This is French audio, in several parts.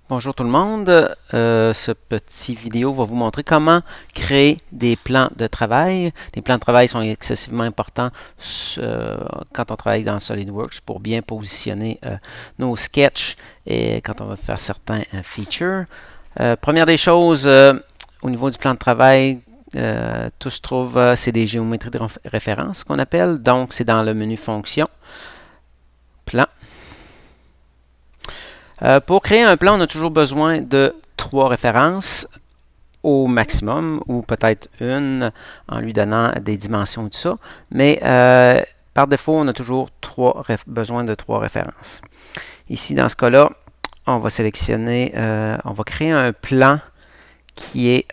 Bonjour tout le monde. Ce petit vidéo va vous montrer comment créer des plans de travail. Les plans de travail sont excessivement importants quand on travaille dans SolidWorks pour bien positionner nos sketchs et quand on va faire certains features. Première des choses, au niveau du plan de travail, tout se trouve, c'est des géométries de référence qu'on appelle. Donc, c'est dans le menu Fonction, Plan. Pour créer un plan, on a toujours besoin de 3 références au maximum, ou peut-être une en lui donnant des dimensions et tout ça. Mais par défaut, on a toujours besoin de 3 références. Ici, dans ce cas-là, on va sélectionner, on va créer un plan qui est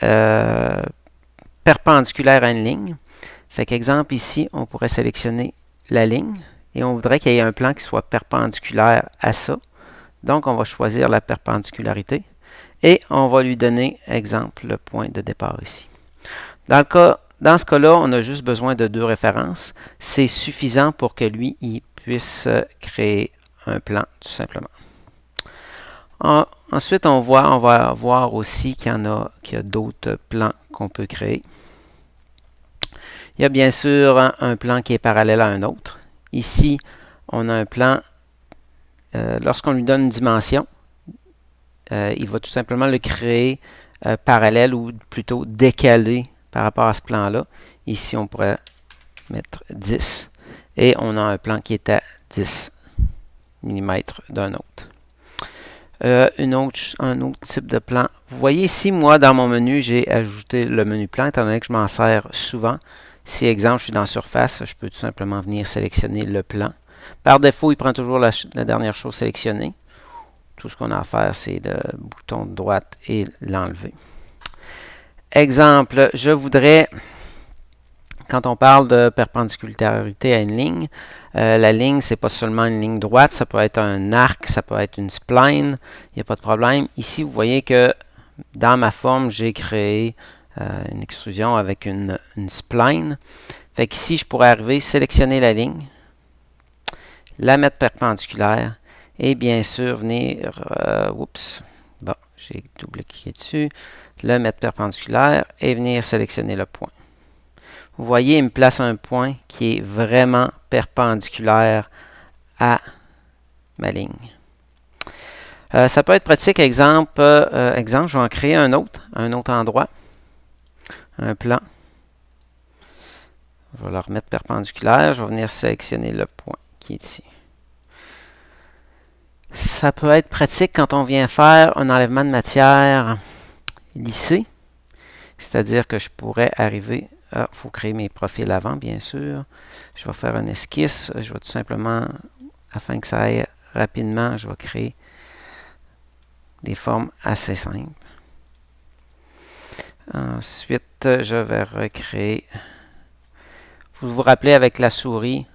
perpendiculaire à une ligne. Fait qu'exemple ici, on pourrait sélectionner la ligne et on voudrait qu'il y ait un plan qui soit perpendiculaire à ça. Donc, on va choisir la perpendicularité et on va lui donner, exemple, le point de départ ici. Dans ce cas-là, on a juste besoin de 2 références. C'est suffisant pour que lui, il puisse créer un plan, tout simplement. Ensuite, on va voir aussi qu'il y a d'autres plans qu'on peut créer. Il y a bien sûr un plan qui est parallèle à un autre. Ici, on a un plan, lorsqu'on lui donne une dimension, il va tout simplement le créer parallèle ou plutôt décalé par rapport à ce plan-là. Ici, on pourrait mettre 10 et on a un plan qui est à 10 mm d'un autre. Un autre type de plan. Vous voyez ici, moi, dans mon menu, j'ai ajouté le menu plan, étant donné que je m'en sers souvent. Si, exemple, je suis dans Surface, je peux tout simplement venir sélectionner le plan. Par défaut, il prend toujours la dernière chose sélectionnée. Tout ce qu'on a à faire, c'est le bouton de droite et l'enlever. Exemple, je voudrais, quand on parle de perpendicularité à une ligne, la ligne, c'est pas seulement une ligne droite, ça peut être un arc, ça peut être une spline, il n'y a pas de problème. Ici, vous voyez que dans ma forme, j'ai créé une extrusion avec une spline. Fait qu'ici, je pourrais arriver, sélectionner la ligne, la mettre perpendiculaire, et bien sûr, venir, bon, j'ai double-cliqué dessus, le mettre perpendiculaire et venir sélectionner le point. Vous voyez, il me place un point qui est vraiment perpendiculaire à ma ligne. Ça peut être pratique, exemple, je vais en créer un autre endroit, un plan. Je vais le remettre perpendiculaire, je vais venir sélectionner le point qui est ici. Ça peut être pratique quand on vient faire un enlèvement de matière lissée. C'est-à-dire que je pourrais arriver... il faut créer mes profils avant, bien sûr. Je vais faire une esquisse. Je vais tout simplement, afin que ça aille rapidement, je vais créer des formes assez simples. Ensuite, je vais recréer... Vous vous rappelez avec la souris,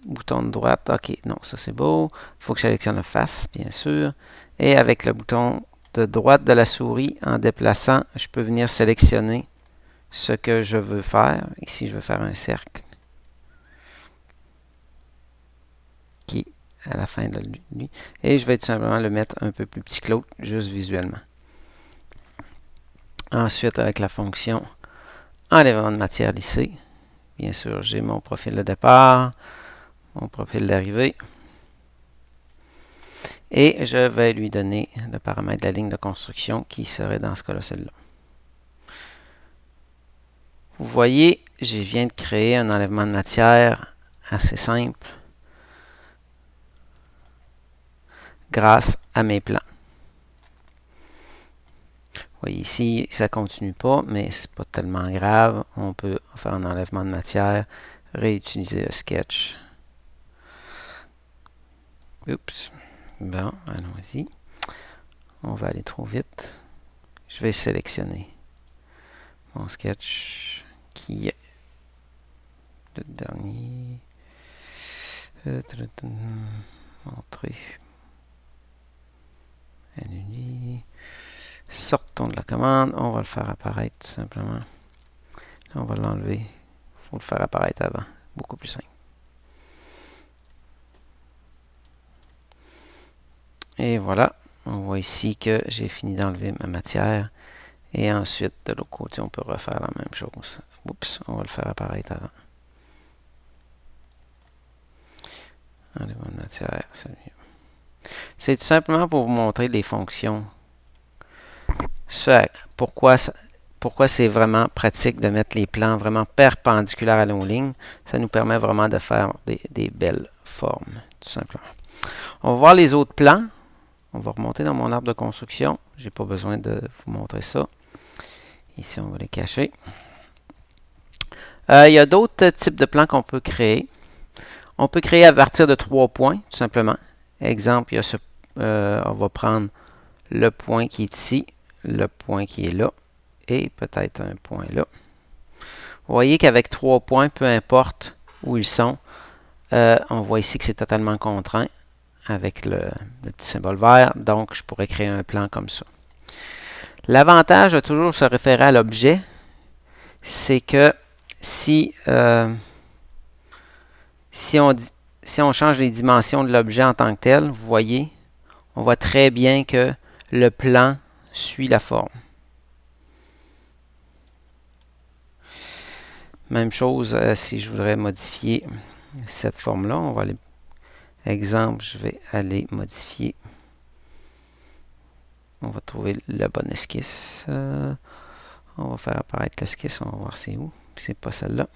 bouton de droite, ok, non, ça c'est beau. Il faut que je sélectionne le face, bien sûr. Et avec le bouton de droite de la souris, en déplaçant, je peux venir sélectionner ce que je veux faire. Ici, je veux faire un cercle qui est à la fin de lui. Et je vais tout simplement le mettre un peu plus petit que l'autre, juste visuellement. Ensuite, avec la fonction enlèvement de matière lissée, bien sûr, j'ai mon profil de départ, mon profil d'arrivée. Et je vais lui donner le paramètre de la ligne de construction qui serait dans ce cas-là celle-là. Vous voyez, je viens de créer un enlèvement de matière assez simple grâce à mes plans. Vous voyez ici, ça ne continue pas, mais ce n'est pas tellement grave. On peut faire un enlèvement de matière, réutiliser le sketch. Oups. Bon, allons-y. On va aller trop vite. Je vais sélectionner mon sketch qui est le dernier. Montrer. Annuler. Sortons de la commande. On va le faire apparaître tout simplement. Là, on va l'enlever. Il faut le faire apparaître avant. Beaucoup plus simple. Et voilà. On voit ici que j'ai fini d'enlever ma matière. Et ensuite, de l'autre côté, on peut refaire la même chose. Oups, on va le faire apparaître avant. Enlèvement de matière, c'est mieux. C'est tout simplement pour vous montrer les fonctions. Pourquoi c'est vraiment pratique de mettre les plans vraiment perpendiculaires à nos lignes. Ça nous permet vraiment de faire des belles formes, tout simplement. On va voir les autres plans. On va remonter dans mon arbre de construction. Je n'ai pas besoin de vous montrer ça. Ici, on va les cacher. Il y a d'autres types de plans qu'on peut créer. On peut créer à partir de 3 points, tout simplement. Exemple, on va prendre le point qui est ici, le point qui est là, et peut-être un point là. Vous voyez qu'avec 3 points, peu importe où ils sont, on voit ici que c'est totalement contraint avec le petit symbole vert. Donc, je pourrais créer un plan comme ça. L'avantage de toujours se référer à l'objet, c'est que si on change les dimensions de l'objet en tant que tel, vous voyez, on voit très bien que le plan suit la forme. Même chose si je voudrais modifier cette forme-là. On va aller, exemple, je vais aller modifier. On va trouver la bonne esquisse. On va faire apparaître l'esquisse, on va voir c'est où. C'est pas celle-là.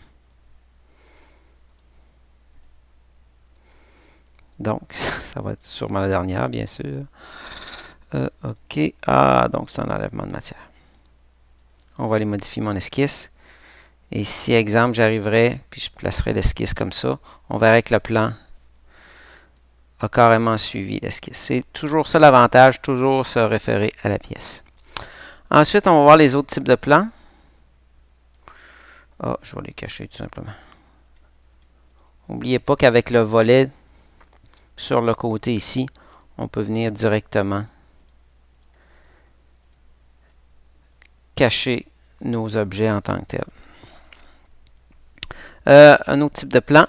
Donc, ça va être sûrement la dernière, bien sûr. OK. Ah, donc c'est un enlèvement de matière. On va aller modifier mon esquisse. Et si, exemple, j'arriverais, puis je placerais l'esquisse comme ça, on verrait que le plan a carrément suivi l'esquisse. C'est toujours ça l'avantage, toujours se référer à la pièce. Ensuite, on va voir les autres types de plans. Ah, je vais les cacher tout simplement. N'oubliez pas qu'avec le volet sur le côté ici, on peut venir directement cacher nos objets en tant que tels. Un autre type de plan.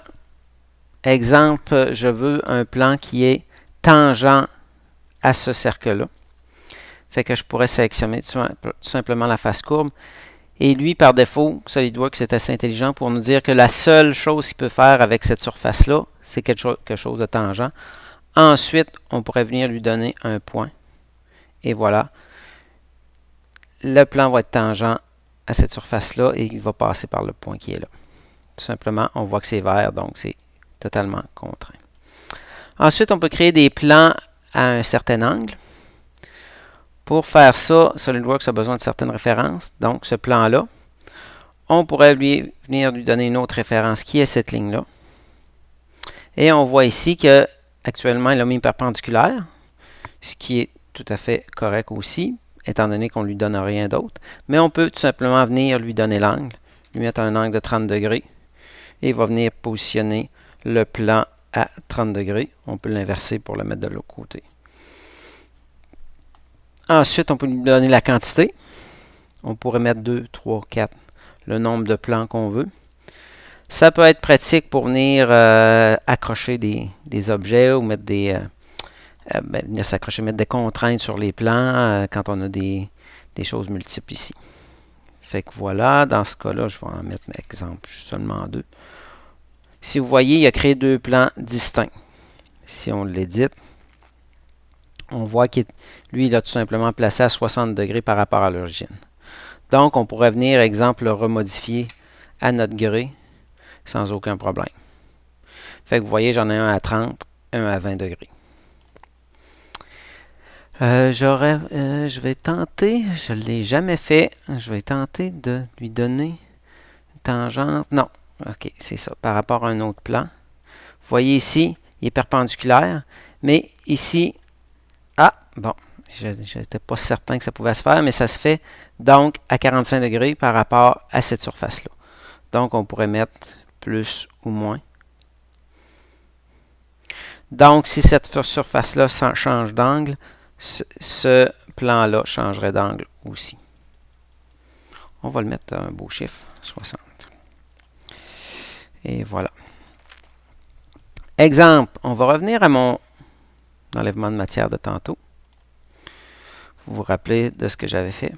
Exemple, je veux un plan qui est tangent à ce cercle-là. Fait que je pourrais sélectionner tout simplement la face courbe. Et lui, par défaut, SolidWorks c'est assez intelligent pour nous dire que la seule chose qu'il peut faire avec cette surface-là, c'est quelque chose de tangent. Ensuite, on pourrait venir lui donner un point. Et voilà. Le plan va être tangent à cette surface-là et il va passer par le point qui est là. Tout simplement, on voit que c'est vert, donc c'est totalement contraint. Ensuite, on peut créer des plans à un certain angle. Pour faire ça, SolidWorks a besoin de certaines références. Donc, ce plan-là, on pourrait venir lui donner une autre référence qui est cette ligne-là. Et on voit ici que actuellement, il a mis perpendiculaire, ce qui est tout à fait correct aussi, étant donné qu'on ne lui donne rien d'autre. Mais on peut tout simplement venir lui donner l'angle, lui mettre un angle de 30 degrés, et il va venir positionner le plan à 30 degrés. On peut l'inverser pour le mettre de l'autre côté. Ensuite, on peut lui donner la quantité. On pourrait mettre 2, 3, 4, le nombre de plans qu'on veut. Ça peut être pratique pour venir accrocher des objets ou mettre venir s'accrocher, mettre des contraintes sur les plans quand on a des choses multiples ici. Fait que voilà, dans ce cas-là, je vais en mettre, exemple, seulement 2. Si vous voyez, il a créé 2 plans distincts. Si on l'édite, on voit qu'il lui, il a tout simplement placé à 60 degrés par rapport à l'origine. Donc, on pourrait venir, exemple, le remodifier à notre gré sans aucun problème. Fait que vous voyez, j'en ai un à 30, un à 20 degrés. Je vais tenter, je ne l'ai jamais fait, je vais tenter de lui donner une tangente. Non, ok, c'est ça, par rapport à un autre plan. Vous voyez ici, il est perpendiculaire, mais ici, bon, je n'étais pas certain que ça pouvait se faire, mais ça se fait donc à 45 degrés par rapport à cette surface-là. Donc, on pourrait mettre plus ou moins. Donc, si cette surface-là change d'angle, ce plan-là changerait d'angle aussi. On va le mettre à un beau chiffre, 60. Et voilà. Exemple, on va revenir à mon enlèvement de matière de tantôt. vous vous rappelez de ce que j'avais fait.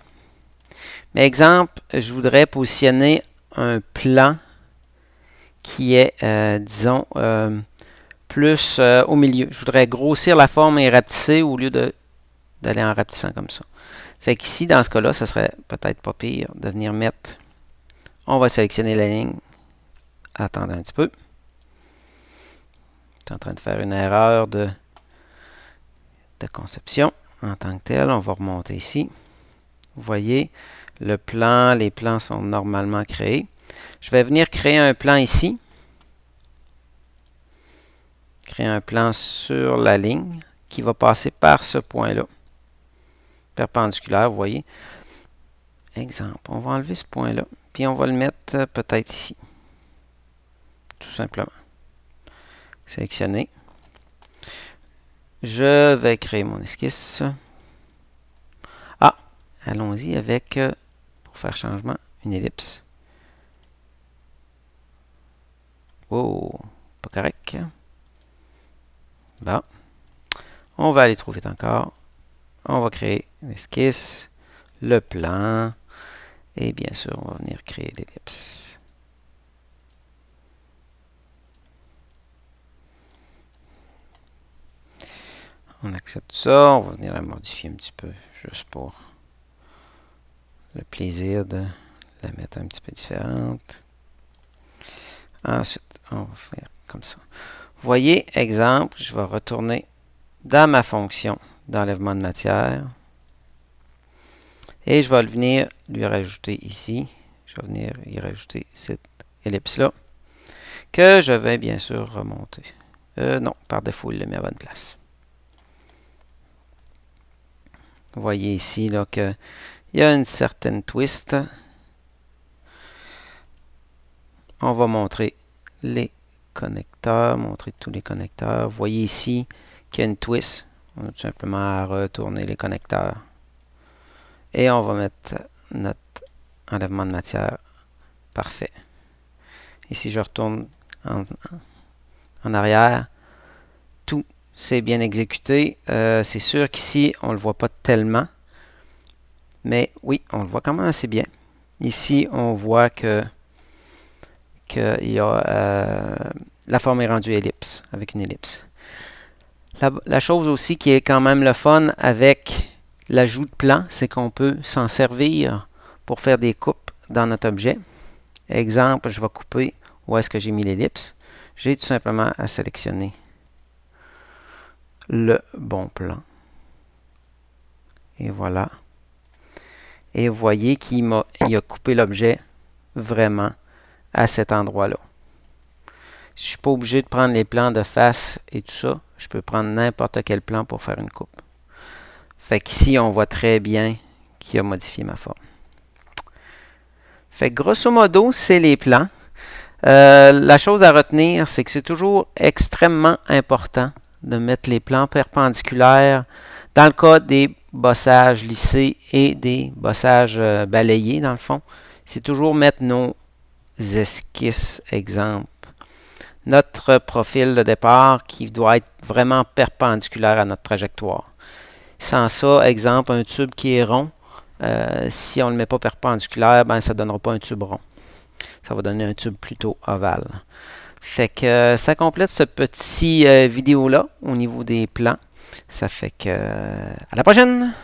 Mais exemple, je voudrais positionner un plan qui est, disons, plus au milieu. Je voudrais grossir la forme et rapetisser au lieu d'aller en rapetissant comme ça. Fait qu'ici, dans ce cas-là, ça serait peut-être pas pire de venir mettre. On va sélectionner la ligne. Attendez un petit peu. Je suis en train de faire une erreur de conception en tant que tel. On va remonter ici. Vous voyez, le plan, les plans sont normalement créés. Je vais venir créer un plan ici. Créer un plan sur la ligne qui va passer par ce point-là. Perpendiculaire, vous voyez. Exemple, on va enlever ce point-là, puis on va le mettre peut-être ici. Tout simplement. Sélectionner. Je vais créer mon esquisse. Ah, allons-y avec, pour faire changement, une ellipse. Oh, pas correct. Bon. On va aller trop vite encore. On va créer l'esquisse, le plan, et bien sûr, on va venir créer l'ellipse. On accepte ça. On va venir la modifier un petit peu, juste pour le plaisir de la mettre un petit peu différente. Ensuite, on va faire comme ça. Vous voyez, exemple, je vais retourner dans ma fonction d'enlèvement de matière. Et je vais venir lui rajouter ici. Je vais venir y rajouter cette ellipse-là. Que je vais bien sûr remonter. Non, par défaut, il le met à bonne place. Vous voyez ici qu'il y a une certaine twist. On va montrer les connecteurs, montrer tous les connecteurs. Vous voyez ici qu'il y a une twist. On a tout simplement à retourner les connecteurs. Et on va mettre notre enlèvement de matière. Parfait. Et si je retourne en arrière, tout c'est bien exécuté. C'est sûr qu'ici, on ne le voit pas tellement. Mais oui, on le voit quand même assez bien. Ici, on voit que il y a, la forme est rendue ellipse, avec une ellipse. La chose aussi qui est quand même le fun avec l'ajout de plan, c'est qu'on peut s'en servir pour faire des coupes dans notre objet. Exemple, je vais couper où est-ce que j'ai mis l'ellipse. J'ai tout simplement à sélectionner le bon plan. Et voilà. Et vous voyez qu'il a coupé l'objet vraiment à cet endroit-là. Je ne suis pas obligé de prendre les plans de face et tout ça. Je peux prendre n'importe quel plan pour faire une coupe. Fait qu'ici, on voit très bien qu'il a modifié ma forme. Fait que grosso modo, c'est les plans. La chose à retenir, c'est que c'est toujours extrêmement important de mettre les plans perpendiculaires dans le cas des bossages lissés et des bossages balayés, dans le fond. C'est toujours mettre nos esquisses, exemple. Notre profil de départ qui doit être vraiment perpendiculaire à notre trajectoire. Sans ça, exemple, un tube qui est rond, si on ne le met pas perpendiculaire, ben, ça ne donnera pas un tube rond. Ça va donner un tube plutôt ovale. Fait que ça complète ce petit vidéo-là au niveau des plans. Ça fait que à la prochaine!